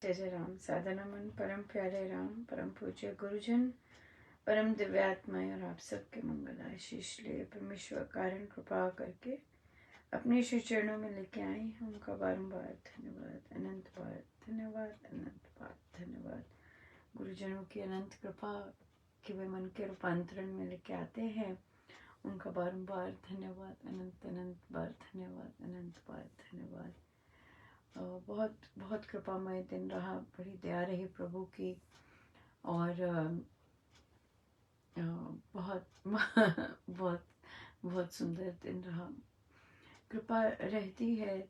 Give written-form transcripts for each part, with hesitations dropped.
जय जय राम। साधना मन परम प्यारे राम, परम पूज्य गुरुजन, परम दिव्यात्माएं और आप सबके मंगल आशीष ले परमेश्वर कारण कृपा करके अपने श्री चरणों में लेके आए। उनका बारंबार धन्यवाद, अनंत बार धन्यवाद, अनंत बार धन्यवाद। गुरुजनों की अनंत कृपा कि वे मन के रूपांतरण में लेके आते हैं, उनका बारंबार धन्यवाद, अनंत अनंत बार धन्यवाद, अनंत बार धन्यवाद। बहुत बहुत कृपामय दिन रहा, बड़ी दया रही प्रभु की, और बहुत बहुत बहुत सुंदर दिन रहा। कृपा रहती है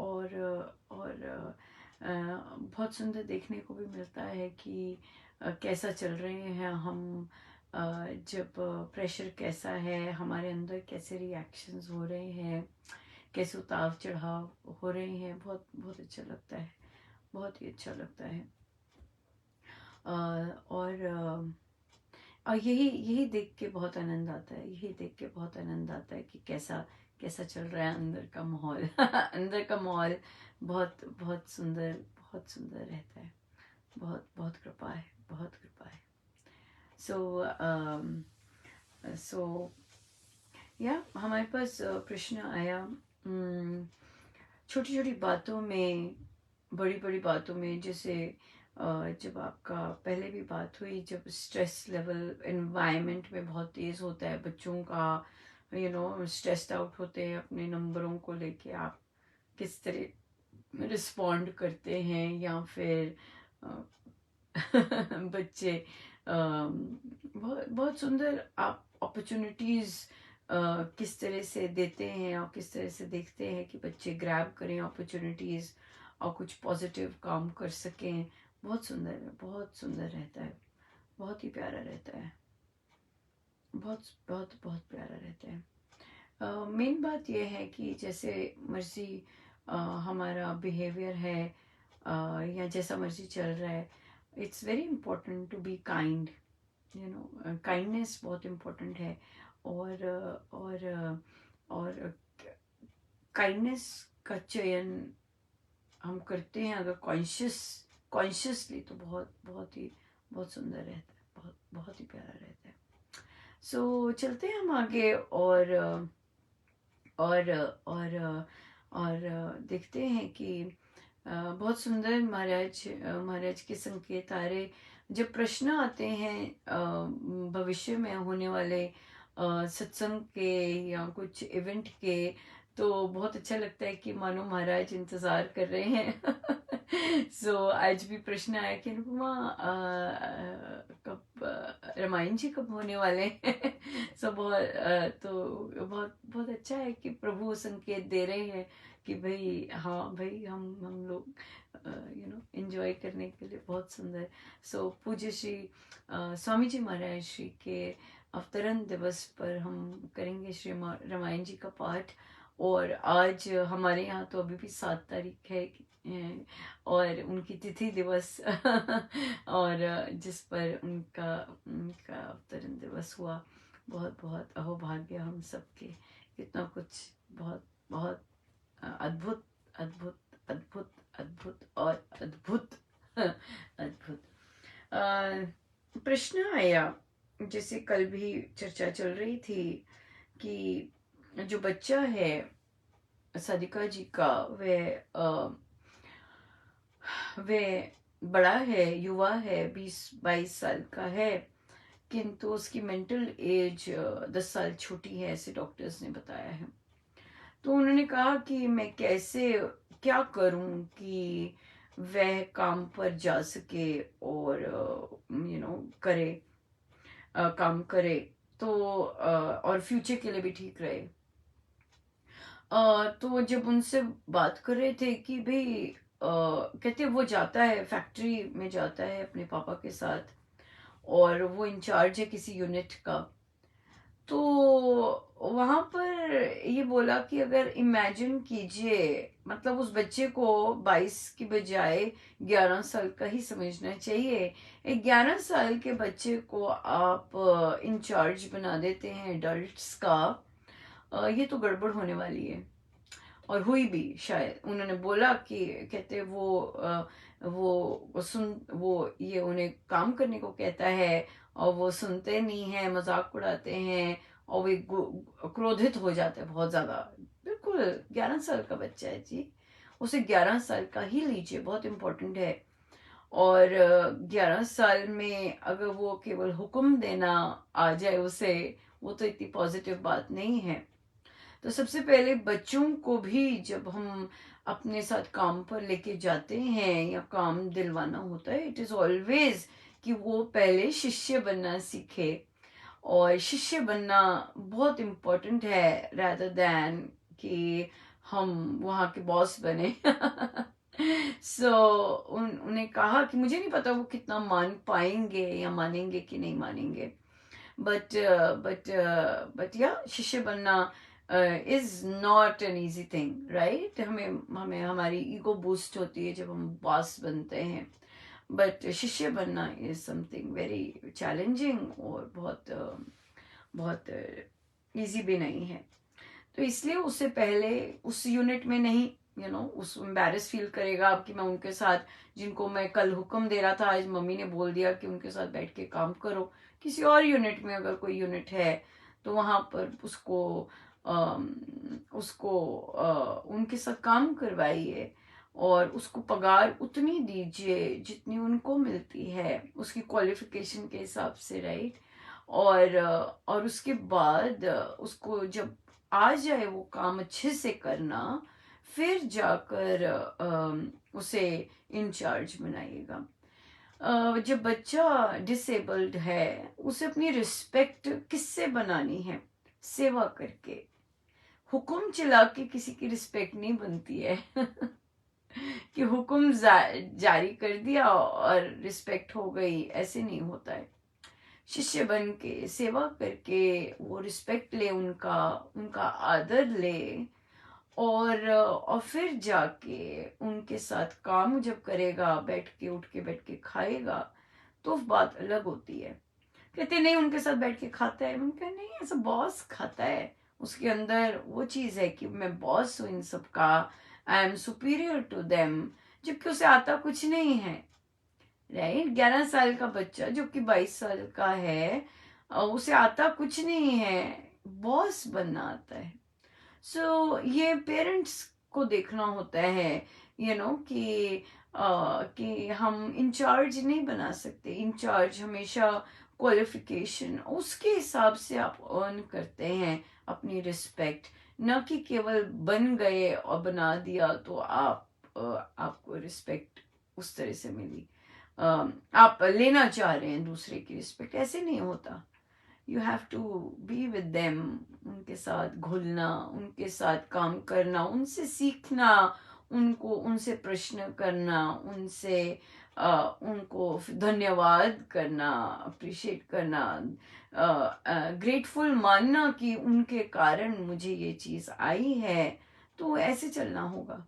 और बहुत सुंदर देखने को भी मिलता है कि कैसा चल रहे हैं हम, जब प्रेशर कैसा है हमारे अंदर, कैसे रिएक्शंस हो रहे हैं, कैसे उतार चढ़ाव हो रहे हैं। बहुत बहुत अच्छा लगता है, बहुत ही अच्छा लगता है। और यही यही देख के बहुत आनंद आता है, यही देख के बहुत आनंद आता है कि कैसा कैसा चल रहा है अंदर का माहौल। अंदर का माहौल बहुत बहुत सुंदर, बहुत सुंदर रहता है। बहुत बहुत कृपा है, बहुत कृपा है। सो या हमारे पास प्रश्न आया, छोटी छोटी बातों में, बड़ी बड़ी बातों में, जैसे जब आपका पहले भी बात हुई, जब स्ट्रेस लेवल एनवायरनमेंट में बहुत तेज़ होता है बच्चों का, स्ट्रेस्ड आउट होते हैं अपने नंबरों को लेके, आप किस तरह रिस्पॉन्ड करते हैं, या फिर बच्चे बहुत बहुत सुंदर आप अपॉर्चुनिटीज़ किस तरह से देते हैं और किस तरह से देखते हैं कि बच्चे ग्रैब करें अपॉर्चुनिटीज़ और कुछ पॉजिटिव काम कर सकें। बहुत सुंदर है, बहुत सुंदर रहता है, बहुत ही प्यारा रहता है, बहुत बहुत बहुत प्यारा रहता है। मेन बात यह है कि जैसे मर्जी हमारा बिहेवियर है, या जैसा मर्जी चल रहा है, it's very important to be kind. Kindness बहुत इम्पोर्टेंट है। और काइंडनेस का चयन हम करते हैं अगर कॉन्शियसली, तो बहुत बहुत ही बहुत सुंदर रहता है, बहुत बहुत ही प्यारा रहता है। चलते हैं हम आगे, और देखते हैं कि बहुत सुंदर महाराज के संकेत आ रहे। जब प्रश्न आते हैं भविष्य में होने वाले सत्संग के या कुछ इवेंट के, तो बहुत अच्छा लगता है कि मानो महाराज इंतजार कर रहे हैं। आज भी प्रश्न आया कि अनुपमा, कब रामायण जी कब होने वाले हैं? तो बहुत बहुत अच्छा है कि प्रभु संकेत दे रहे हैं कि भाई, हाँ भाई, हम लोग एंजॉय करने के लिए बहुत सुंदर। पूज्य श्री स्वामी जी महाराज श्री के अवतरण दिवस पर हम करेंगे श्री रामायण जी का पाठ। और आज हमारे यहाँ तो अभी भी 7 तारीख है, और उनकी तिथि दिवस और जिस पर उनका उनका अवतरण दिवस हुआ। बहुत बहुत अहोभाग्य हम सबके, इतना कुछ बहुत बहुत अद्भुत अद्भुत अद्भुत अद्भुत और अद्भुत अद्भुत। प्रश्न आया, जैसे कल भी चर्चा चल रही थी, कि जो बच्चा है साधिका जी का, वे बड़ा है, युवा है, 20-22 साल का है, किंतु उसकी मेंटल एज 10 साल छोटी है, ऐसे डॉक्टर्स ने बताया है। तो उन्होंने कहा कि मैं कैसे, क्या करूं कि वह काम पर जा सके और करे, काम करे, तो और फ्यूचर के लिए भी ठीक रहे। तो जब उनसे बात कर रहे थे कि भाई, कहते वो जाता है फैक्ट्री में, जाता है अपने पापा के साथ, और वो इंचार्ज है किसी यूनिट का। तो वहां पर ये बोला कि अगर इमेजिन कीजिए, मतलब उस बच्चे को 22 की बजाय 11 साल का ही समझना चाहिए। एक 11 साल के बच्चे को आप इंचार्ज बना देते हैं एडल्ट्स का, ये तो गड़बड़ होने वाली है। और हुई भी शायद, उन्होंने बोला कि कहते वो वो ये उन्हें काम करने को कहता है और वो सुनते नहीं हैं, मजाक उड़ाते हैं और वे क्रोधित हो जाते हैं बहुत ज्यादा। बिल्कुल 11 साल का बच्चा है जी, उसे 11 साल का ही लीजिए, बहुत इम्पोर्टेंट है। और 11 साल में अगर वो केवल हुक्म देना आ जाए उसे, वो तो इतनी पॉजिटिव बात नहीं है। तो सबसे पहले बच्चों को भी जब हम अपने साथ काम पर लेके जाते हैं या काम दिलवाना होता है, इट इज ऑलवेज कि वो पहले शिष्य बनना सीखे। और शिष्य बनना बहुत इम्पोर्टेंट है rather than कि हम वहाँ के बॉस बने। सो उन्हें कहा कि मुझे नहीं पता वो कितना मान पाएंगे या मानेंगे कि नहीं मानेंगे, बट बट या शिष्य बनना is not an easy thing, right. हमें हमें हमारी ईगो बूस्ट होती है जब हम बॉस बनते हैं, बट शिष्य बनना इज समथिंग वेरी चैलेंजिंग और बहुत बहुत इजी भी नहीं है। तो इसलिए उससे पहले उस यूनिट में नहीं, उस एम्बेरस फील करेगा अब कि मैं उनके साथ, जिनको मैं कल हुक्म दे रहा था, आज मम्मी ने बोल दिया कि उनके साथ बैठ के काम करो। किसी और यूनिट में अगर कोई यूनिट है तो वहां पर उनके साथ काम करवाइए और उसको पगार उतनी दीजिए जितनी उनको मिलती है, उसकी क्वालिफिकेशन के हिसाब से, राइट। और उसके बाद उसको जब आ जाए वो काम अच्छे से करना, फिर जाकर उसे इंचार्ज बनाइएगा। जब बच्चा डिसेबल्ड है, उसे अपनी रिस्पेक्ट किससे बनानी है? सेवा करके। हुक्म चला के किसी की रिस्पेक्ट नहीं बनती है। कि हुक्म जारी कर दिया और रिस्पेक्ट हो गई, ऐसे नहीं होता है। शिष्य बन के सेवा करके वो रिस्पेक्ट ले, उनका उनका आदर ले, और फिर जाके उनके साथ काम जब करेगा, बैठ के उठ के बैठ के खाएगा, तो बात अलग होती है। कहते नहीं उनके साथ बैठ के खाता है, उनका नहीं, ऐसा बॉस खाता है, उसके अंदर वो चीज है कि मैं बॉस हूं इन सबका, I am superior to them, जबकि उसे आता कुछ नहीं है, राइट। 11 साल का बच्चा जो कि 22 साल का है, उसे आता कुछ नहीं है, बॉस बनना आता है। सो ये पेरेंट्स को देखना होता है, कि हम इंचार्ज नहीं बना सकते। इंचार्ज हमेशा क्वालिफिकेशन उसके हिसाब से आप अर्न करते हैं अपनी रिस्पेक्ट, न कि केवल बन गए और बना दिया तो आपको रिस्पेक्ट उस तरह से मिली। आप लेना चाह रहे हैं दूसरे की रिस्पेक्ट, ऐसे नहीं होता। You have to be with them, उनके साथ घुलना, उनके साथ काम करना, उनसे सीखना, उनसे प्रश्न करना, उनको धन्यवाद करना, अप्रिशिएट करना, ग्रेटफुल मानना कि उनके कारण मुझे ये चीज आई है। तो ऐसे चलना होगा।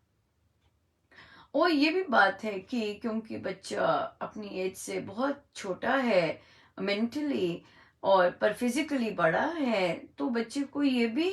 और ये भी बात है कि क्योंकि बच्चा अपनी एज से बहुत छोटा है मेंटली, और पर फिजिकली बड़ा है, तो बच्चे को ये भी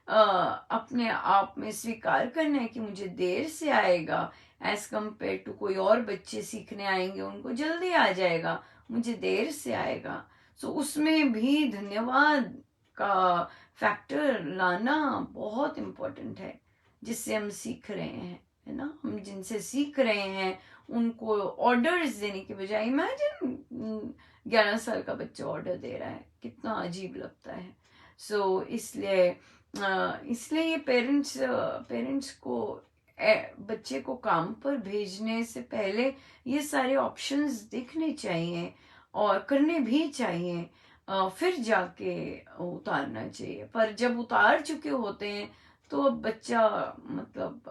अपने आप में स्वीकार करना है कि मुझे देर से आएगा, एज कंपेयर टू कोई और बच्चे सीखने आएंगे उनको जल्दी आ जाएगा, मुझे देर से आएगा। सो उसमें भी धन्यवाद का फैक्टर लाना बहुत इम्पोर्टेंट है, जिससे हम सीख रहे हैं, है ना। हम जिनसे सीख रहे हैं उनको ऑर्डर्स देने के बजाय, इमेजिन 11 साल का बच्चा ऑर्डर दे रहा है, कितना अजीब लगता है। इसलिए ये पेरेंट्स को बच्चे को काम पर भेजने से पहले ये सारे ऑप्शंस देखने चाहिए और करने भी चाहिए, फिर जाके उतारना चाहिए। पर जब उतार चुके होते हैं तो अब बच्चा, मतलब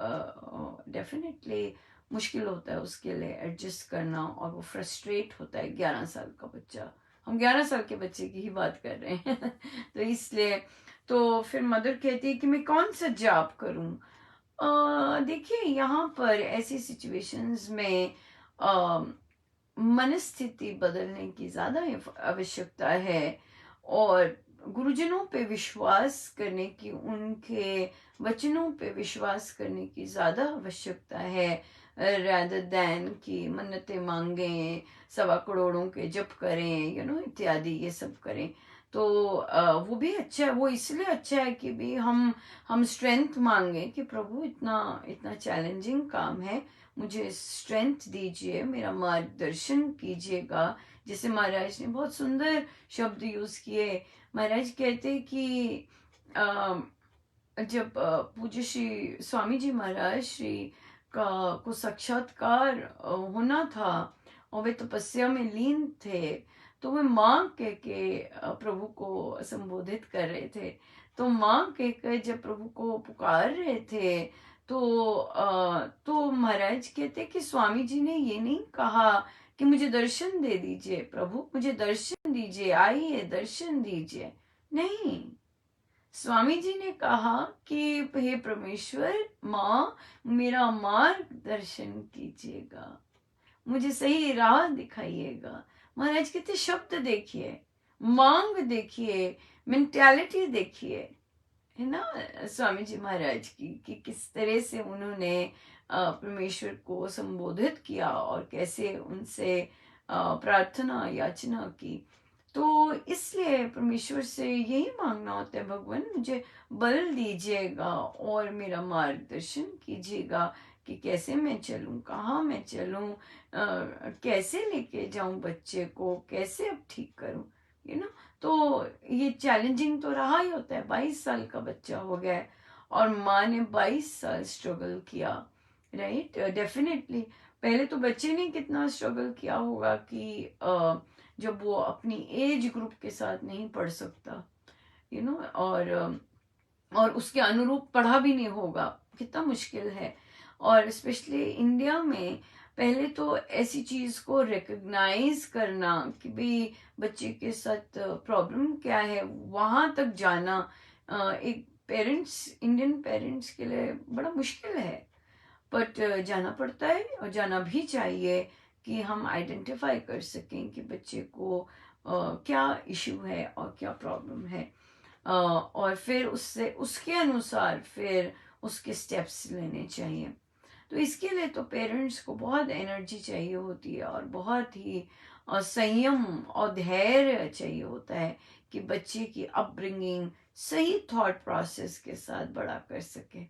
डेफिनेटली मुश्किल होता है उसके लिए एडजस्ट करना, और वो फ्रस्ट्रेट होता है। 11 साल का बच्चा, हम 11 साल के बच्चे की ही बात कर रहे हैं। तो इसलिए तो फिर मदर कहती है कि मैं कौन सा जॉब करूं। देखिए यहाँ पर ऐसी सिचुएशंस में मनस्थिति बदलने की ज्यादा आवश्यकता है, और गुरुजनों पे विश्वास करने की, उनके वचनों पे विश्वास करने की ज्यादा आवश्यकता है। rather than कि मन्नतें मांगें, 1.25 करोड़ के जप करें, इत्यादि ये सब करें। तो वो भी अच्छा है, वो इसलिए अच्छा है कि भी हम स्ट्रेंथ मांगे कि प्रभु इतना इतना चैलेंजिंग काम है, मुझे स्ट्रेंथ दीजिए, मेरा मार्गदर्शन कीजिएगा। जैसे महाराज ने बहुत सुंदर शब्द यूज किए। महाराज कहते कि जब पूज्य श्री स्वामी जी महाराज श्री का को साक्षात्कार होना था और वे तपस्या में लीन थे, तो वे माँ कह के प्रभु को संबोधित कर रहे थे। तो माँ कहकर जब प्रभु को पुकार रहे थे, तो महाराज कहते कि स्वामी जी ने ये नहीं कहा कि मुझे दर्शन दे दीजिए प्रभु, मुझे दर्शन दीजिए, आइए दर्शन दीजिए। नहीं, स्वामी जी ने कहा कि हे परमेश्वर, माँ मेरा मार्गदर्शन कीजिएगा, मुझे सही राह दिखाइएगा। महाराज कहते शब्द देखिए, मांग देखिए, मेंटालिटी देखिए, है ना स्वामी जी महाराज की, कि किस तरह से उन्होंने परमेश्वर को संबोधित किया और कैसे उनसे प्रार्थना याचना की। तो इसलिए परमेश्वर से यही मांगना होता है, भगवान मुझे बल दीजिएगा और मेरा मार्गदर्शन कीजिएगा कि कैसे मैं चलूं, कहाँ मैं चलूं, कैसे लेके जाऊं बच्चे को, कैसे अब ठीक करूं, तो ये चैलेंजिंग तो रहा ही होता है। 22 साल का बच्चा हो गया है और माँ ने 22 साल स्ट्रगल किया, राइट। डेफिनेटली पहले तो बच्चे ने कितना स्ट्रगल किया होगा कि जब वो अपनी एज ग्रुप के साथ नहीं पढ़ सकता, और उसके अनुरूप पढ़ा भी नहीं होगा, कितना मुश्किल है। और स्पेशली इंडिया में पहले तो ऐसी चीज को रिकग्नाइज करना कि भाई बच्चे के साथ प्रॉब्लम क्या है, वहां तक जाना एक इंडियन पेरेंट्स के लिए बड़ा मुश्किल है। बट जाना पड़ता है और जाना भी चाहिए कि हम आइडेंटिफाई कर सकें कि बच्चे को क्या इशू है और क्या प्रॉब्लम है, और फिर उसके अनुसार फिर उसके स्टेप्स लेने चाहिए। तो इसके लिए तो पेरेंट्स को बहुत एनर्जी चाहिए होती है और बहुत ही संयम और धैर्य चाहिए होता है कि बच्चे की अपब्रिंगिंग सही थॉट प्रोसेस के साथ बड़ा कर सके।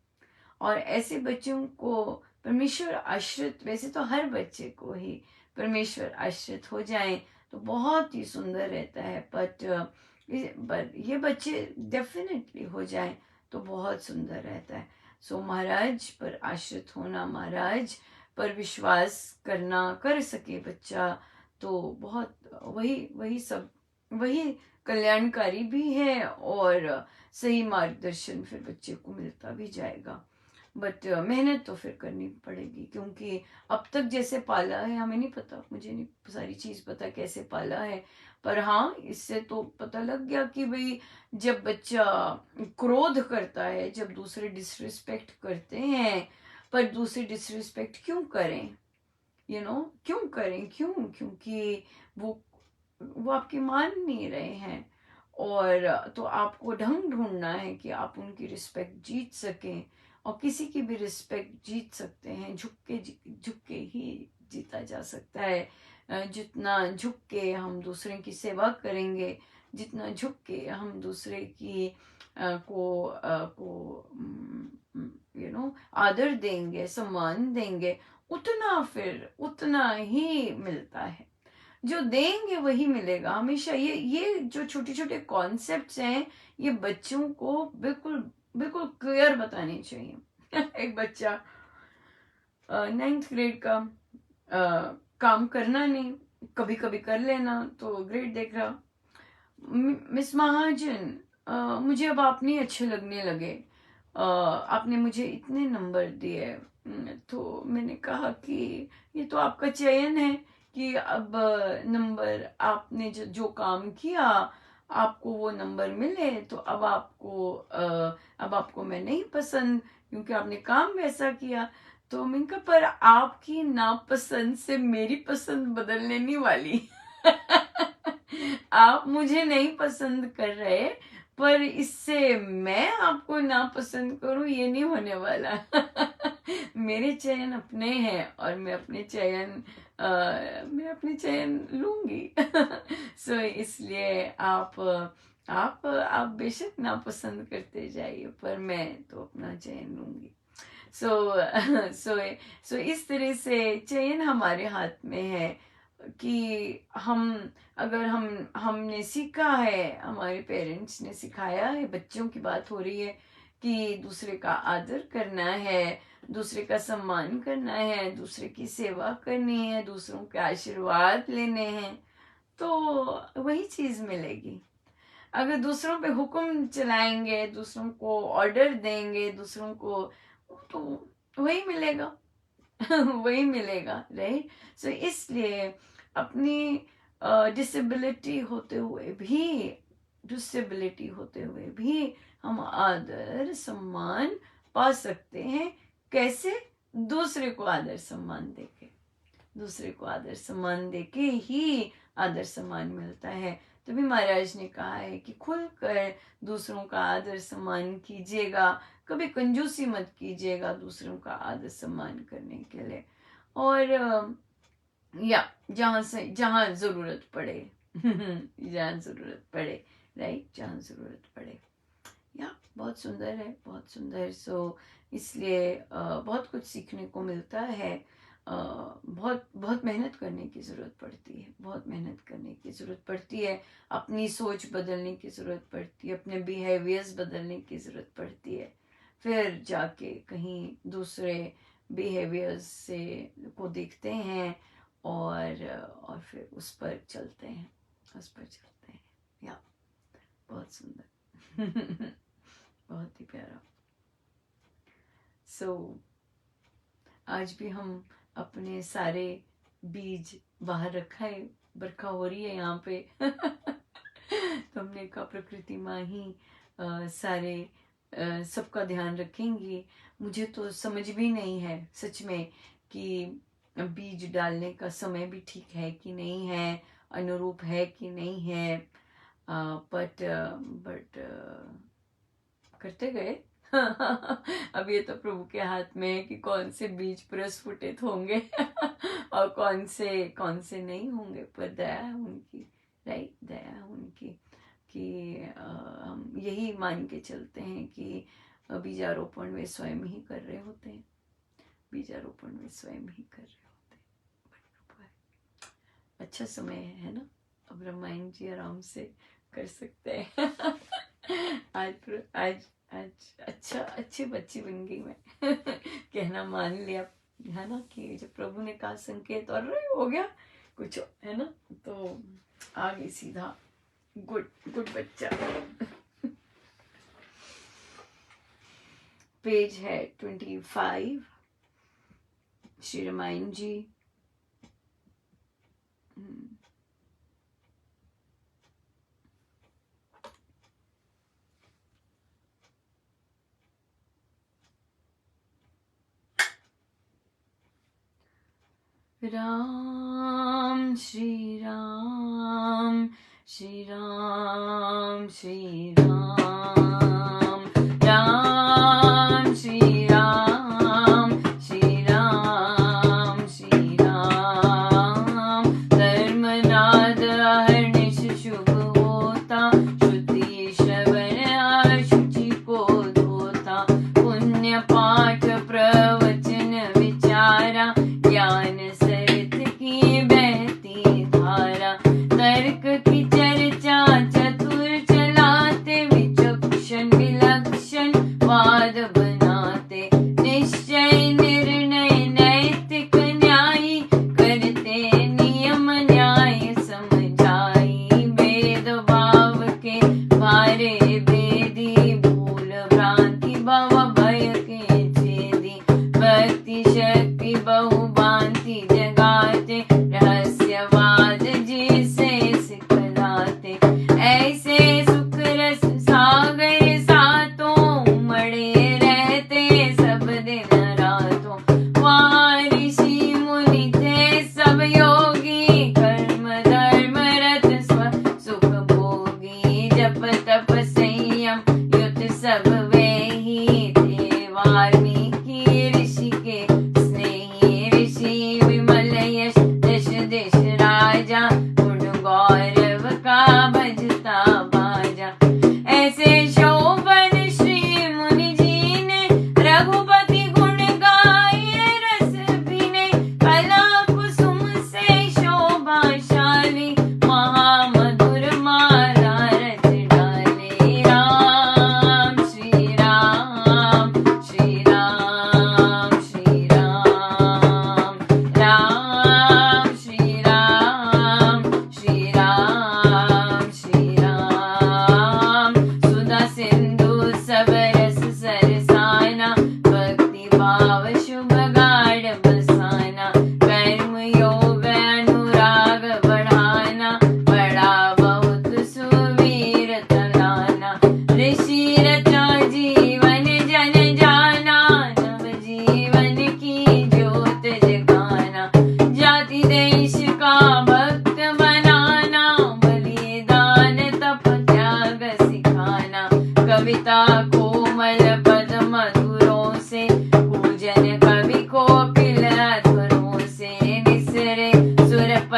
और ऐसे बच्चों को परमेश्वर आश्रित, वैसे तो हर बच्चे को ही परमेश्वर आश्रित हो जाए तो बहुत ही सुंदर रहता है, बट ये बच्चे डेफिनेटली हो जाए तो बहुत सुंदर रहता है। सो महाराज पर आश्रित होना, महाराज पर विश्वास करना, कर सके बच्चा, तो बहुत वही कल्याणकारी भी है और सही मार्गदर्शन फिर बच्चे को मिलता भी जाएगा। बट मेहनत तो फिर करनी पड़ेगी, क्योंकि अब तक जैसे पाला है हमें नहीं पता, मुझे नहीं सारी चीज पता कैसे पाला है, पर हाँ इससे तो पता लग गया कि भाई जब बच्चा क्रोध करता है, जब दूसरे डिसरिस्पेक्ट करते हैं, पर दूसरे डिसरिस्पेक्ट क्यों करें, क्यों करें, क्योंकि वो आपकी मान नहीं रहे हैं, और तो आपको ढंग ढूंढना है कि आप उनकी रिस्पेक्ट जीत सकें। और किसी की भी रिस्पेक्ट जीत सकते हैं, झुक के ही जीता जा सकता है। जितना झुक के हम दूसरे की सेवा करेंगे, जितना झुक के हम दूसरे की को आदर देंगे, सम्मान देंगे, उतना ही मिलता है। जो देंगे वही मिलेगा हमेशा। ये जो छोटे छोटे कॉन्सेप्ट्स हैं, ये बच्चों को बिल्कुल बिल्कुल क्लियर बतानी चाहिए। एक बच्चा 9th ग्रेड का काम करना नहीं, कभी कभी कर लेना, तो ग्रेड देख रहा, मिस महाजन मुझे अब आप नहीं अच्छे लगने लगे, आपने मुझे इतने नंबर दिए। तो मैंने कहा कि ये तो आपका चयन है कि अब नंबर, आपने जो काम किया आपको वो नंबर मिले, तो अब आपको मैं नहीं पसंद क्योंकि आपने काम वैसा किया। तो मैंने कहा पर आपकी नापसंद से मेरी पसंद बदलने नहीं वाली। आप मुझे नहीं पसंद कर रहे, पर इससे मैं आपको नापसंद करूं, ये नहीं होने वाला। मेरे चयन अपने हैं और मैं अपने चयन लूंगी। सो इसलिए आप बेशक नापसंद करते जाइए, पर मैं तो अपना चयन लूंगी। सो सो सो इस तरह से चयन हमारे हाथ में है कि अगर हमने सीखा है, हमारे पेरेंट्स ने सिखाया है, बच्चों की बात हो रही है कि दूसरे का आदर करना है, दूसरे का सम्मान करना है, दूसरे की सेवा करनी है, दूसरों के आशीर्वाद लेने हैं, तो वही चीज मिलेगी। अगर दूसरों पे हुक्म चलाएंगे, दूसरों को ऑर्डर देंगे, दूसरों को, तो वही मिलेगा। वही मिलेगा, राइट। सो इसलिए अपनी डिसेबिलिटी होते हुए भी हम आदर सम्मान पा सकते हैं। कैसे? दूसरे को आदर सम्मान देके, दूसरे को आदर सम्मान देके ही आदर सम्मान मिलता है। तभी महाराज ने कहा है कि खुलकर दूसरों का आदर सम्मान कीजिएगा, कभी कंजूसी मत कीजिएगा दूसरों का आदर सम्मान करने के लिए। और या जहाँ जरूरत पड़े, जहाँ जरूरत पड़े, राइट, जहाँ जरूरत पड़े। या बहुत सुंदर है, बहुत सुंदर। सो इसलिए बहुत कुछ सीखने को मिलता है। बहुत बहुत मेहनत करने की ज़रूरत पड़ती है, बहुत मेहनत करने की ज़रूरत पड़ती है। अपनी सोच बदलने की ज़रूरत पड़ती है, अपने बिहेवियर्स बदलने की ज़रूरत पड़ती है, फिर जाके कहीं दूसरे बिहेवियर्स से को देखते हैं और फिर उस पर चलते हैं, उस पर चलते हैं। या बहुत सुंदर। बहुत ही प्यारा। सो आज भी हम अपने सारे बीज बाहर रखा है, बरखा हो रही है यहाँ पे। तो हमने कहा प्रकृति माँ ही सारे सबका ध्यान रखेंगी। मुझे तो समझ भी नहीं है सच में कि बीज डालने का समय भी ठीक है कि नहीं है, अनुरूप है कि नहीं है, बट करते गए। अब ये तो प्रभु के हाथ में है कि कौन से बीज प्रस्फुटित होंगे और कौन से नहीं होंगे। पर दया है उनकी, राइट, दया है उनकी कि हम यही मान के चलते हैं कि बीजारोपण वे स्वयं ही कर रहे होते हैं, बीजारोपण वे स्वयं ही कर रहे होते हैं। बड़ी कृपा है। अच्छा समय है ना, अब रामायण जी आराम से कर सकते हैं। आज अच्छा अच्छी बच्ची बन गई मैं। कहना मान लिया है ना कि जब प्रभु ने कहा संकेत और हो गया कुछ, है ना, तो आगे सीधा गुड गुड बच्चा। पेज है 25, श्री रामायण जी। राम श्री राम श्री राम श्री राम, राम श्री राम श्री राम श्री राम। धर्मनाद अहर्निश शुभ होता, श्रुति श्रवण अशुचि को धोता। पुण्य पाठ प्रवचन विचारा, ज्ञान तर्क की चर्चा चतुर चलाते।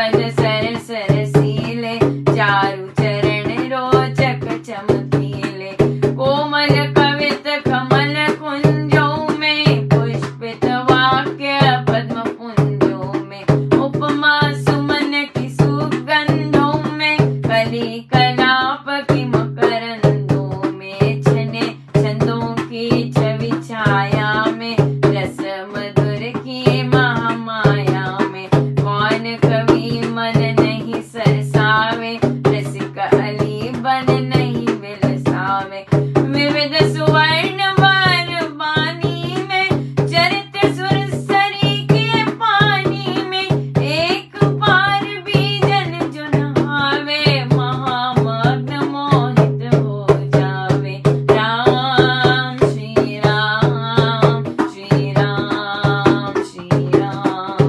पद सरस रसीले, चारु चरण रोचक चमकीले। कोमल कवित कमल कुंजों में, पुष्पित वाक्य पद्म पुंजों में, उपमा सुमन की सुगंधों में, कली कलाप की मकरंदों में, छने छंदों की छवि छाया में, रस मधुर की महामाया में, कौन कवि मन नहीं सरसावे, रसिक अली बन नहीं बिलसावे। विविध सुवर्ण वर वाणी में, चरित सुरसरी के पानी में, एक बार भी जन जो नहावे, महामग्न मोहित हो जावे। राम श्री राम श्री राम श्री राम,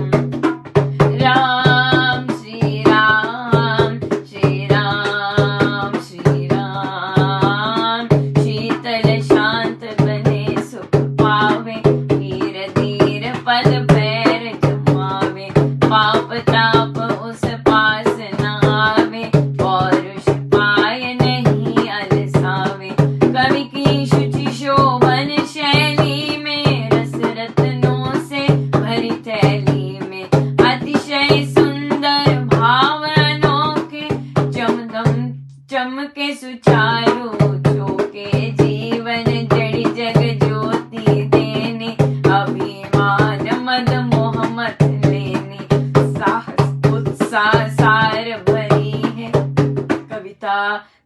राम श्री राम श्री राम श्री राम। शीतल शांत बने सुख पावे, धीर धीर पद पैर जमावे, पाप ताप उस पास न आवे, पौरुष पाय नहीं अलसावे। कवि की शुचि शोभन शैली में, रस रत्नों से भरी थैली में, अतिशय सुंदर भाव अनोखे, चमदम चमके सुचारू चोके, जीवन जड़ी जग ज्योति देने, अभिमान मद मोह मत लेने, साहस उत्साह सार भरी है, कविता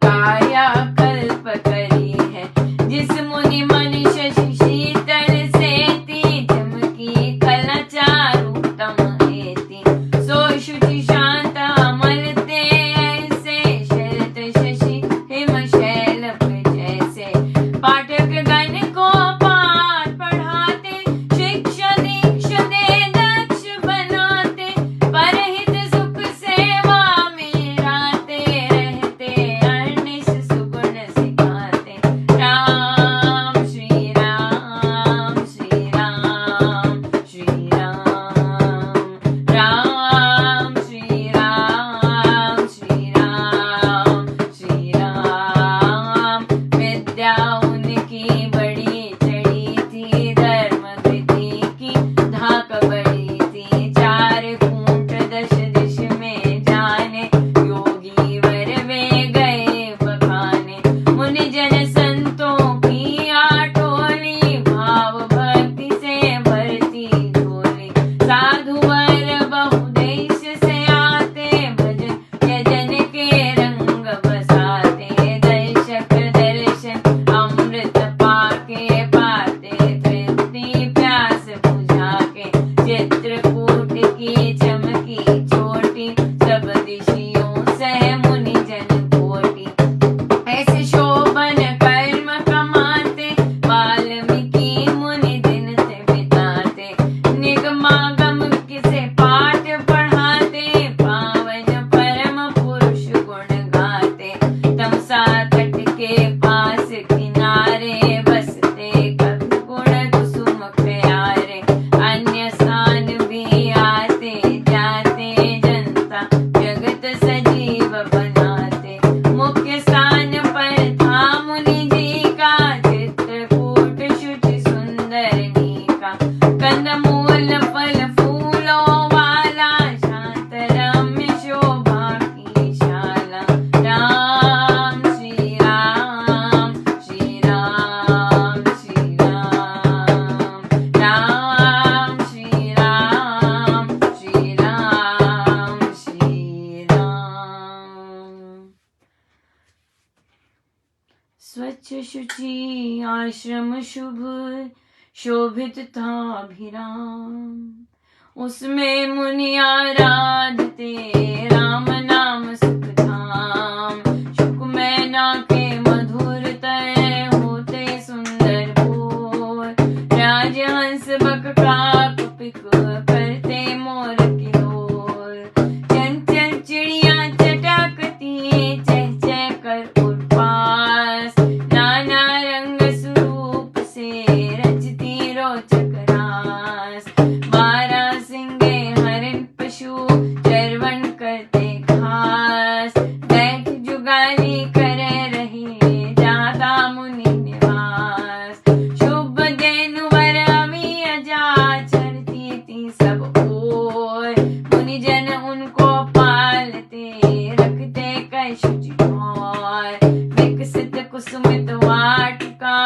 काया कल्प करी है। जिस मुनि मन शशि शीतल सेती, चमकी कला चारुतम हेती, सो शुचि शांत अमल ते ऐसे, शरत शशि हिम शैल जैसे। पाठक गण को पाठ पढ़ाते, शिक्षा दीक्षा दे दक्ष बनाते, परहित सुख सेवा में राते, रहते अनिश सुगुण सिखाते। राम श्री राम श्री राम श्री राम, राम श्री राम श्री राम श्री राम। विद्या उनकी बड़ी चढ़ी थी, धर्म कृति की धाक बड़ी थी, चार कूट दश दिश में जाने, योगी वर वे गए बखाने। मुनि जन संतों की आटोली, भाव भक्ति से भरती झोली, साधु वर बहुदेश से आते, भजन यजन के रंग बसाते, दर्शक दर्शन अमृत पाके पाते, तृप्ति प्यास बुझा के, चित्रकूट की चमकी चोटी, सब दिशियों सह मुनि जन कोटि। ऐसे शोभन कर्म कमाते, वाल्मीकि मुनि दिन से बिताते, निगमागम किसे पाठ पढ़ाते, पावन परम पुरुष गुण गाते। तमसा तट के पास किनारे, बसते कवि गुण कुसुम प्यारे, अन्य स्थान भी आते जाते, जनता जगत सजीव बनाते। मुख्य स्थान पर था मुनि जी का, चित्रकूट शुचि सुंदरनी का, कंदमूल फल फूलों वाला, शांत रम्य शोभा की शाला। राम श्री राम श्री राम श्री राम, राम श्री राम श्री राम श्री राम। स्वच्छ शुचि आश्रम शुभ, शोभित था अभिराम, उसमें मुनि आराधते, राम नाम सुख धाम। शुक मैना के मधुर तय, होते सुंदर भोर, राजहंस बक काक पिक, करते मोर की ओर। चंचल चिड़िया चटकती, चह चह कर उठपास, नाना रंग स्वरूप से रचती रोचक रास। 12 सिंगे हरिण पशु, चरवन कर करते खास, बैठ जुगाली करे रहे जाता मुनि निवास। शुभ देनुवर अमी अजा चलती थी सब ओर, मुनि जन उनको पालते रखते कई शुचि और। विकसित कुसुमित वाटिका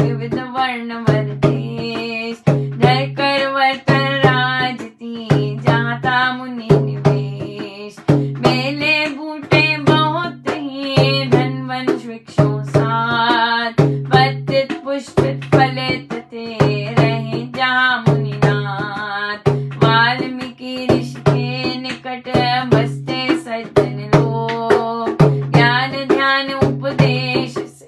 विविध वर्ण वर देश, धर कर वर्तन राजती जाता मुनि निवेश। बेले बूटे बहुत ही धन वंश वृक्षों साथ, पत्तित पुष्पित फलित ते रहे जहाँ मुनिनाथ। वाल्मीकि ऋषि के निकट बसते सज्जन लोग, ज्ञान ध्यान उपदेश से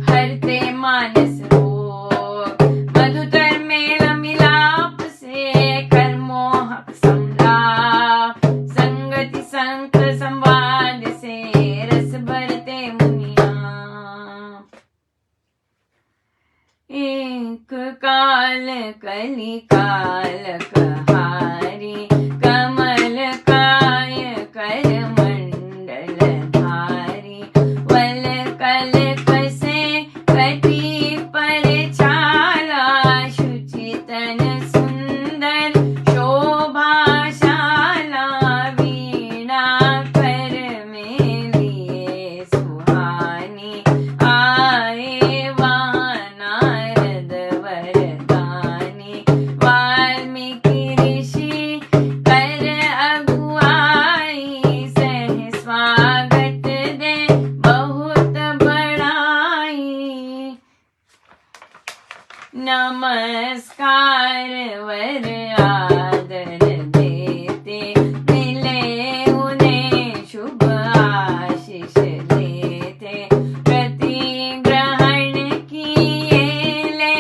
हरते मानस रोग। मधुकर मेल मिलाप से कर मोहक संलाप, संगति संग संवाद से रस भरते मुनिया। एक काल कली काल कहारी, कमल काय कर मंडल धारी। वल कल कसे कटी पर छाला, शुचि तन सुंदर शोभाशाला। वीणा कर में लिए सुहानी, आए वहाँ नारद वरदानी। वाल्मीकि ऋषि कर अगुआई, सह स्वागत दे बहुत बड़ाई। नमस्कार वर आदर देते, मिले उन्हें शुभ आशीष देते। प्रति ग्रहण किए ले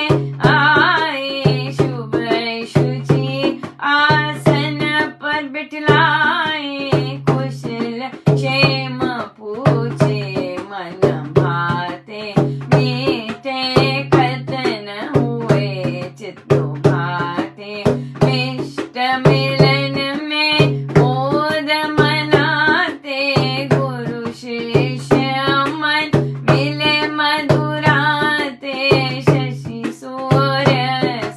आए, शुभ शुचि आसन पर बिठलाए। कुशल क्षेम पूछे मन भाते, मीठे कथन हुए चित्त भाते। इष्ट मिलन में मोद मनाते, गुरु शिष्य मन मिले मधुराते। शशि सूर्य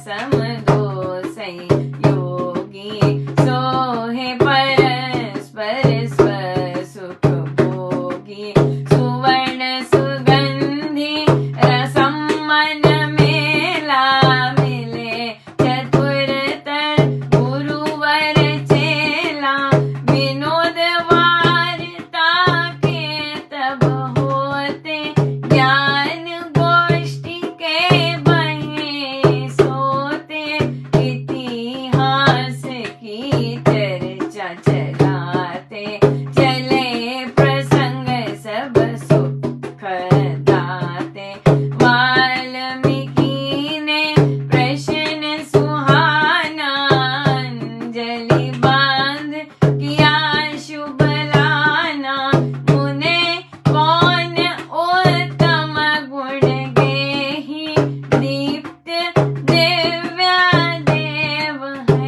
सम दो संयोगी, सोहे परस्पर स्वसुख भोगी। सुवर्ण सुगंधि रसम मन मेला, मिले चतुरतर गुरुवर चेला। विनोद वार्ता के तब होते, ज्ञान गोष्ठी के बहे सोते। इतिहास की चर्चा चलाते, चले प्रसंग सब सुख दाते। वाल्मीकि ने प्रश्न सुहाना, अंजलि बांध किया शुभ लाना। मुने कौन उत्तम गुण गेहि, दीप्त दिव्य देव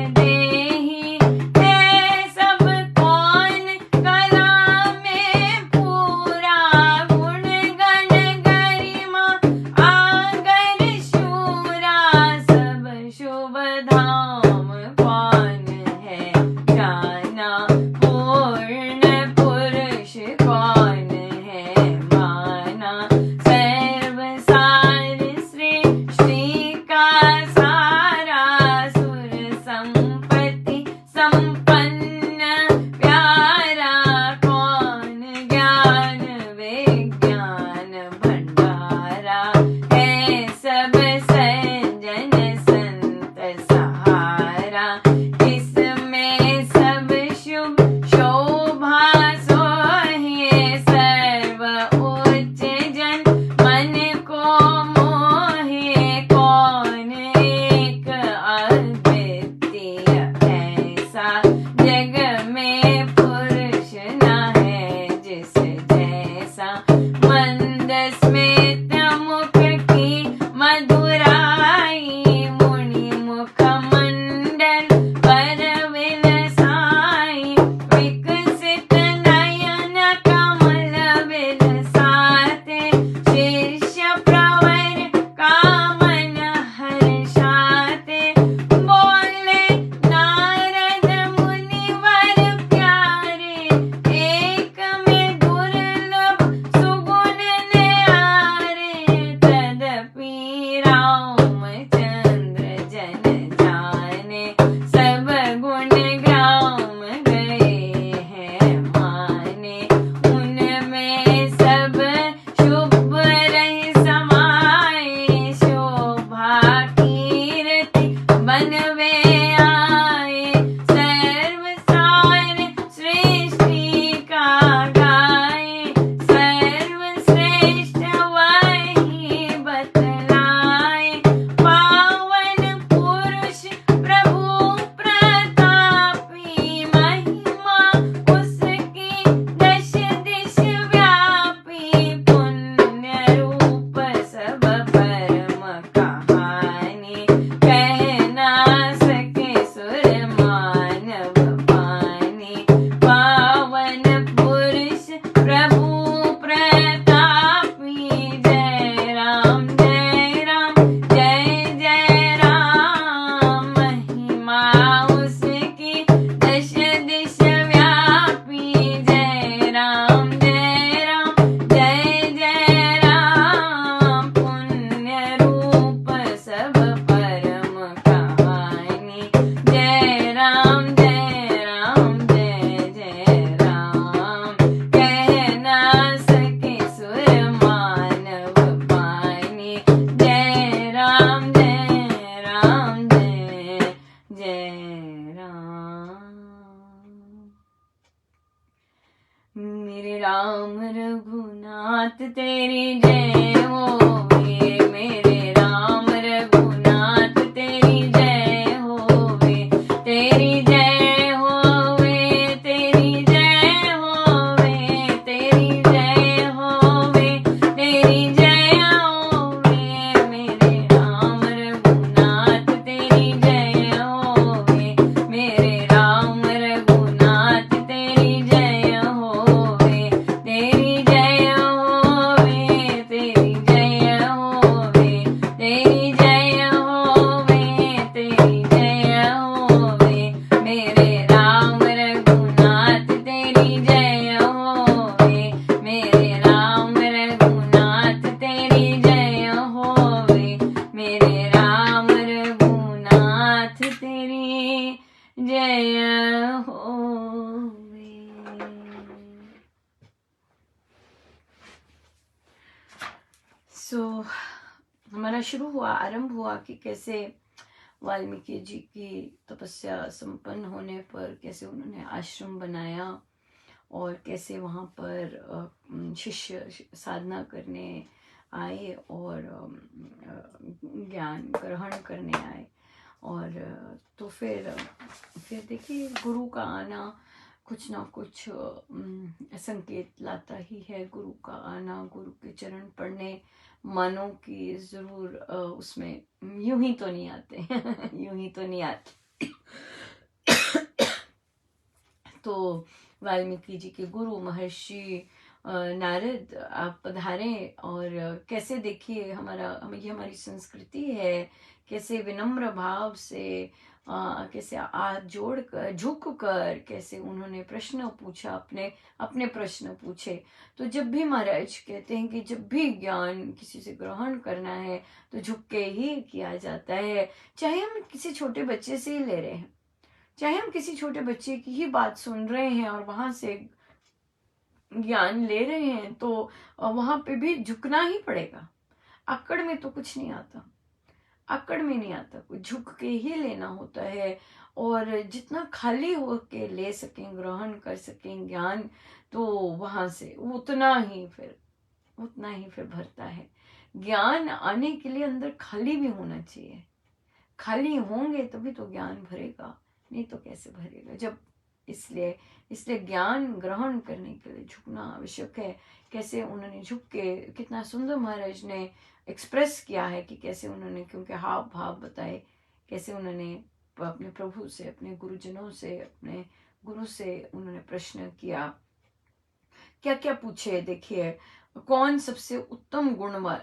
देहि। है सब कौन कला में पूरा, गुण गण गरिमा आगर शूरा। सब शुभ धाम कौन है जाना, पूर्ण पुरुष कौन है माना। सर्व सार सृष्टि का सारा, सुर संपत्ति संपन्न प्यारा। कौन ज्ञान विज्ञान भंडारा, है सब सज्जन संत सहारा। इसमें सब शुभ शोभा मेरे राम रघुनाथ तेरी जय होवे, मेरे राम रघुनाथ तेरी जय होवे, तेरी जय होवे, तेरी जय होवे, तेरी जय होवे, तेरी जय होवे, मेरे राम रघुनाथ तेरी जय होवे, मेरे राम रघुनाथ तेरी जय होवे, तेरी जय होवे, तेरी जय होवे, तेरी जय होवे, तेरी जय होवे, मेरे राम रघुनाथ तेरी जय होवे, मेरे राम रघुनाथ तेरी जय होवे, मेरे राम रघुनाथ तेरी जय होवे। हमारा शुरू हुआ, आरंभ हुआ कि कैसे वाल्मीकि जी की तपस्या संपन्न होने पर कैसे उन्होंने आश्रम बनाया और कैसे वहाँ पर शिष्य साधना करने आए और ज्ञान ग्रहण करने आए। और तो फिर देखिए गुरु का आना कुछ ना कुछ संकेत लाता ही है। गुरु का आना, गुरु के चरण पढ़ने, मानो कि जरूर उसमें यूं ही तो नहीं आते यूं ही तो नहीं आते। तो वाल्मीकि जी के गुरु महर्षि नारद आप पधारे और कैसे देखिए ये हमारी संस्कृति है, कैसे विनम्र भाव से कैसे हाथ जोड़ कर झुक कर कैसे उन्होंने प्रश्न पूछा, अपने अपने प्रश्न पूछे। तो जब भी महाराज कहते हैं कि जब भी ज्ञान किसी से ग्रहण करना है तो झुक के ही किया जाता है, चाहे हम किसी छोटे बच्चे से ही ले रहे हैं, चाहे हम किसी छोटे बच्चे की ही बात सुन रहे हैं और वहां से ज्ञान ले रहे हैं, तो वहां पे भी झुकना ही पड़ेगा। अक्कड़ में तो कुछ नहीं आता, अक्कड़ में नहीं आता, कुछ झुक के ही लेना होता है। और जितना खाली हो के ले सकें, ग्रहण कर सकें ज्ञान, तो वहां से उतना ही फिर भरता है। ज्ञान आने के लिए अंदर खाली भी होना चाहिए, खाली होंगे तभी तो ज्ञान भरेगा, नहीं तो कैसे भरेगा। जब इसलिए ज्ञान ग्रहण करने के लिए झुकना आवश्यक है। कैसे उन्होंने झुक के, कितना सुंदर महाराज ने एक्सप्रेस किया है कि कैसे उन्होंने, क्योंकि हाव भाव बताए, कैसे उन्होंने अपने प्रभु से, अपने गुरुजनों से, अपने गुरु से उन्होंने प्रश्न किया, क्या क्या पूछे। देखिए, कौन सबसे उत्तम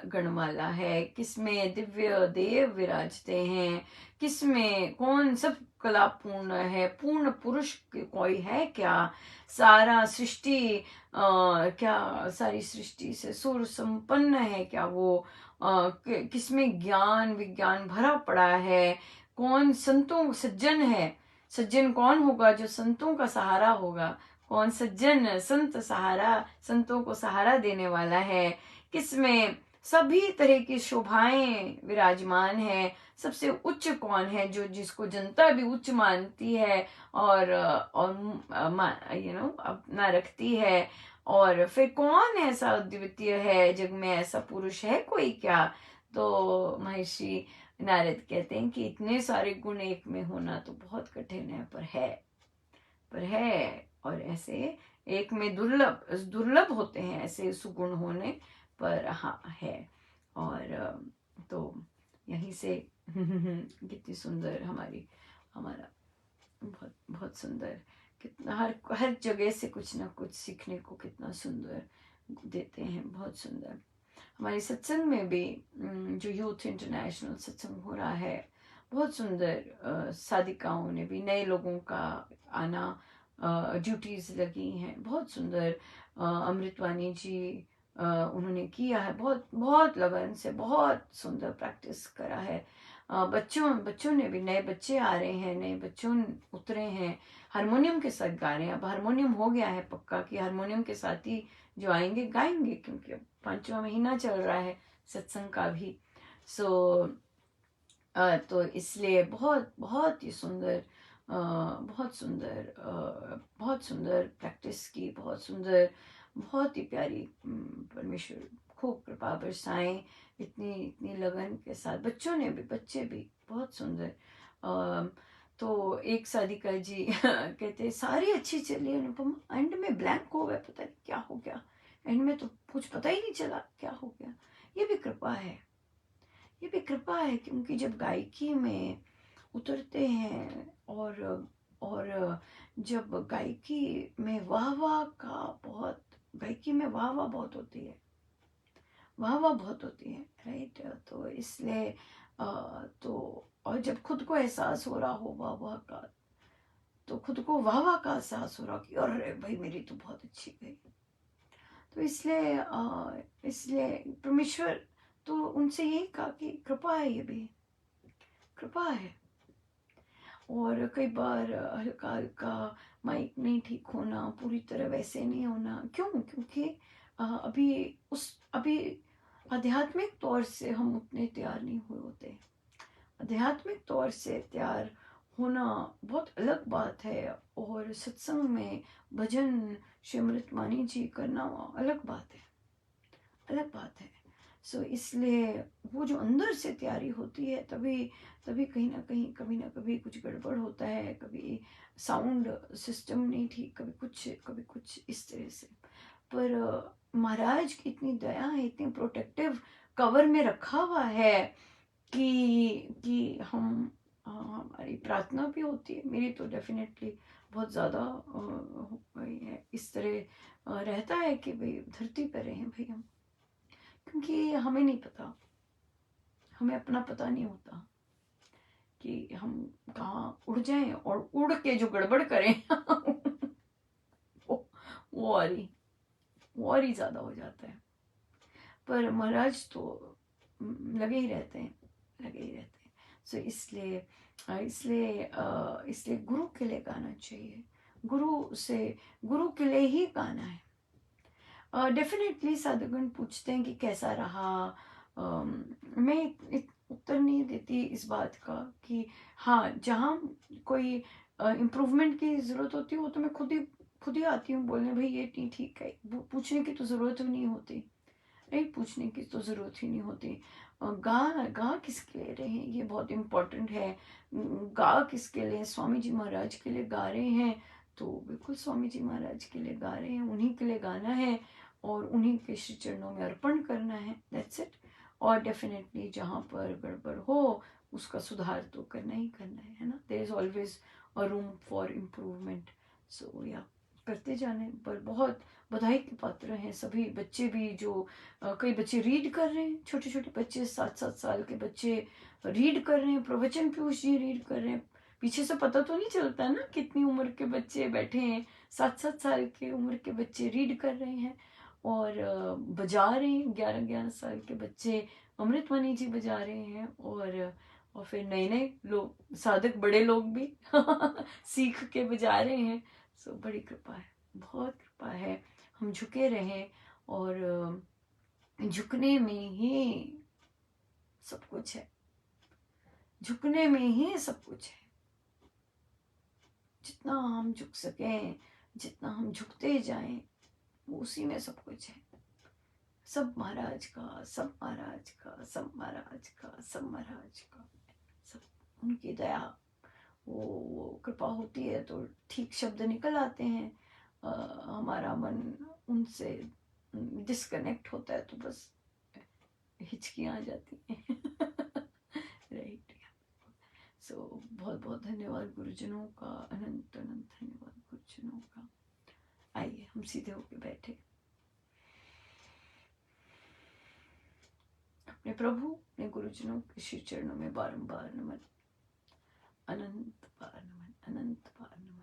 गण वाला है, किसमें दिव्य देव विराजते हैं, किसमें कौन सब कला पूर्ण है, पूर्ण पुरुष कोई है क्या, सारा सृष्टि क्या सारी सृष्टि से सुर संपन्न है क्या वो, किसमें ज्ञान विज्ञान भरा पड़ा है, कौन संतों सज्जन है, सज्जन कौन होगा जो संतों का सहारा होगा, कौन सज्जन संत सहारा, संतों को सहारा देने वाला है, किसमें सभी तरह की शोभाएं विराजमान है, सबसे उच्च कौन है जो जिसको जनता भी उच्च मानती है और अपना रखती है, और फिर कौन ऐसा अद्वितीय है, जग में ऐसा पुरुष है कोई क्या। तो महर्षि नारद कहते हैं कि इतने सारे गुण एक में होना तो बहुत कठिन है, पर है। और ऐसे एक में दुर्लभ दुर्लभ होते हैं ऐसे सुगुण होने, पर हाँ है। और तो यहीं से कितनी सुंदर हमारा बहुत बहुत सुंदर, कितना हर हर जगह से कुछ ना कुछ सीखने को कितना सुंदर देते हैं, बहुत सुंदर। हमारे सत्संग में भी जो यूथ इंटरनेशनल सत्संग हो रहा है, बहुत सुंदर साधिकाओं ने भी, नए लोगों का आना, ड्यूटीज लगी हैं, बहुत सुंदर। अमृतवाणी जी उन्होंने किया है, बहुत बहुत लगन से, बहुत सुंदर प्रैक्टिस करा है। बच्चों ने भी, नए बच्चे आ रहे हैं, नए बच्चों उतरे हैं, हारमोनियम के साथ गा रहे हैं। अब हारमोनियम हो गया है पक्का कि हारमोनियम के साथ ही जो आएंगे गाएंगे, क्योंकि अब 5वां महीना चल रहा है सत्संग का भी। तो इसलिए बहुत बहुत ही सुंदर बहुत सुंदर प्रैक्टिस की, बहुत सुंदर, बहुत ही प्यारी। परमेश्वर खूब कृपा बरसाएं इतनी इतनी लगन के साथ। बच्चे भी बहुत सुंदर। अ, तो एक साधिका जी कहते सारी अच्छी चली अनुपमा, एंड में ब्लैंक हो गया, पता नहीं क्या हो गया, एंड में तो कुछ पता ही नहीं चला क्या हो गया। ये भी कृपा है, ये भी कृपा है, क्योंकि जब गायकी में उतरते हैं और जब गायकी में वाह वाह बहुत होती है, वाह वाह बहुत होती है, राइट। तो इसलिए तो और जब खुद को एहसास हो रहा हो वाह वाह का, तो खुद को वाह वाह का एहसास हो रहा कि अरे भाई मेरी तो बहुत अच्छी गई। तो इसलिए परमेश्वर तो उनसे यही कहा कि कृपा है, ये भी कृपा है। और कई बार हल्का हल्का माइक नहीं ठीक होना, पूरी तरह वैसे नहीं होना, क्यों? क्योंकि अभी आध्यात्मिक तौर से हम उतने तैयार नहीं हुए होते। आध्यात्मिक तौर से तैयार होना बहुत अलग बात है, और सत्संग में भजन श्रीमृत मानी जी करना अलग बात है, अलग बात है। सो इसलिए वो जो अंदर से तैयारी होती है, तभी तभी कहीं ना कहीं कभी ना कभी कुछ गड़बड़ होता है, कभी साउंड सिस्टम नहीं ठीक, कभी कुछ इस तरह से। पर महाराज की इतनी दया है, इतनी प्रोटेक्टिव कवर में रखा हुआ है कि हम हमारी प्रार्थना भी होती है। मेरी तो डेफिनेटली बहुत ज़्यादा इस तरह रहता है कि भाई धरती पर रहें भाई हम, क्योंकि हमें नहीं पता, हमें अपना पता नहीं होता कि हम कहाँ उड़ जाएं, और उड़ के जो गड़बड़ करें वो वो और ही ज़्यादा हो जाता है। पर महाराज तो लगे ही रहते हैं, लगे ही रहते हैं। सो इसलिए गुरु के लिए गाना चाहिए, गुरु के लिए ही गाना है। डेफिनेटली साधुगण पूछते हैं कि कैसा रहा। मैं उत्तर नहीं देती इस बात का कि हाँ, जहाँ कोई इम्प्रूवमेंट की ज़रूरत होती है वो तो मैं खुद ही आती हूँ बोलने, भाई ये नहीं ठीक है। वो पूछने की तो ज़रूरत भी नहीं होती, नहीं पूछने की तो ज़रूरत ही नहीं होती। गा किसके लिए रहे हैं, ये बहुत इम्पोर्टेंट है। गा किसके लिए? स्वामी जी महाराज के लिए गा रहे हैं, तो बिल्कुल स्वामी जी महाराज के लिए गा रहे हैं, उन्हीं के लिए गाना है और उन्हीं के श्री चरणों में अर्पण करना है, दैट्स इट। और डेफिनेटली जहाँ पर गड़बड़ हो उसका सुधार तो करना ही करना है ना। There is always a room for improvement. So या करते जाने पर बहुत बधाई के पात्र हैं सभी बच्चे भी, जो कई बच्चे रीड कर रहे हैं, छोटे छोटे बच्चे 7-7 साल के बच्चे रीड कर रहे हैं, प्रवचन पीयूष जी रीड कर रहे हैं। पीछे से पता तो नहीं चलता ना कितनी उम्र के बच्चे बैठे हैं, 7-7 साल के उम्र के बच्चे रीड कर रहे हैं और बजा रहे हैं। 11-11 साल के बच्चे अमृतवाणी जी बजा रहे हैं, और फिर नए नए लोग, साधक बड़े लोग भी सीख के बजा रहे हैं। सो बड़ी कृपा है, बहुत कृपा है। हम झुके रहें, और झुकने में ही सब कुछ है, झुकने में ही सब कुछ है। जितना हम झुक सकें, जितना हम झुकते जाएं, वो उसी में सब कुछ है। सब महाराज का, सब महाराज का, सब महाराज का, सब महाराज का, सब उनकी दया। वो कृपा होती है तो ठीक शब्द निकल आते हैं। हमारा मन उनसे डिस्कनेक्ट होता है तो बस हिचकियाँ आ जाती हैं राइट। सो बहुत बहुत धन्यवाद गुरुजनों का, अनंत अनंत धन्यवाद गुरुजनों का। आइए हम सीधे होके बैठे, अपने प्रभु, अपने गुरुजनों के श्री चरणों में बारंबार नमन, अनंत बार नमन, अनंत बार नमन।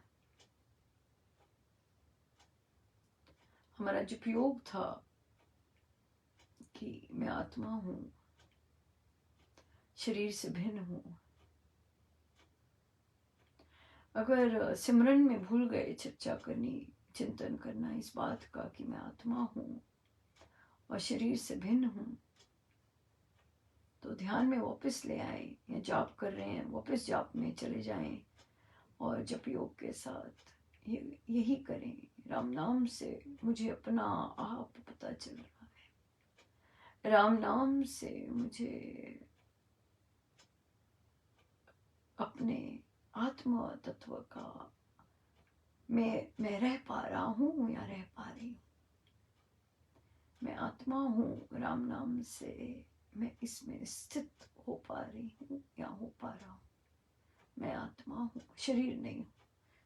हमारा जो प्रयोग था कि मैं आत्मा हूँ, शरीर से भिन्न हूँ, अगर सिमरन में भूल गए चर्चा करनी, चिंतन करना इस बात का कि मैं आत्मा हूँ और शरीर से भिन्न हूँ, तो ध्यान में वापस ले आए, या जाप कर रहे हैं वापस जाप में चले जाएं, और जप योग के साथ यही करें। राम नाम से मुझे अपना आप पता चल रहा है, राम नाम से मुझे अपने आत्मा तत्व का मैं रह पा रहा हूँ या रह पा रही हूँ। मैं आत्मा हूँ, राम नाम से मैं इसमें स्थित हो पा रही हूँ या हो पा रहा हूँ। मैं आत्मा हूँ, शरीर नहीं हूँ।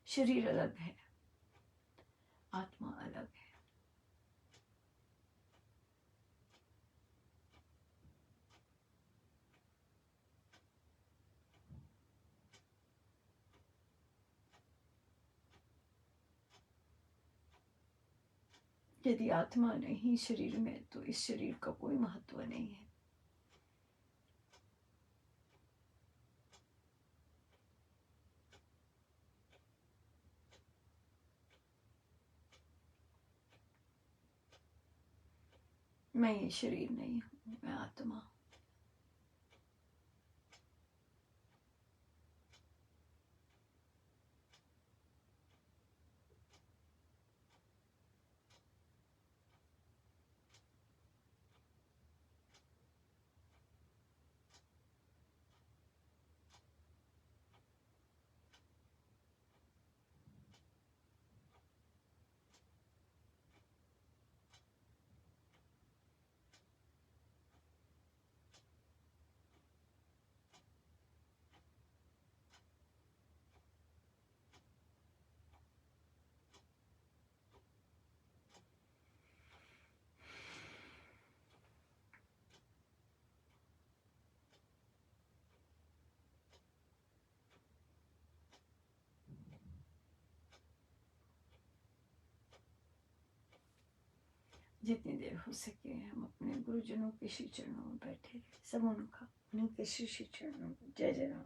शरीर अलग है, आत्मा अलग है। यदि आत्मा नहीं शरीर में, तो इस शरीर का कोई महत्व नहीं है। मैं ये शरीर नहीं हूँ, मैं आत्मा हूँ। जितनी देर हो सके हम अपने गुरुजनों के श्री चरणों में बैठे रहे। सब उनका, उन्हीं के श्री चरणों में। जय जय राम।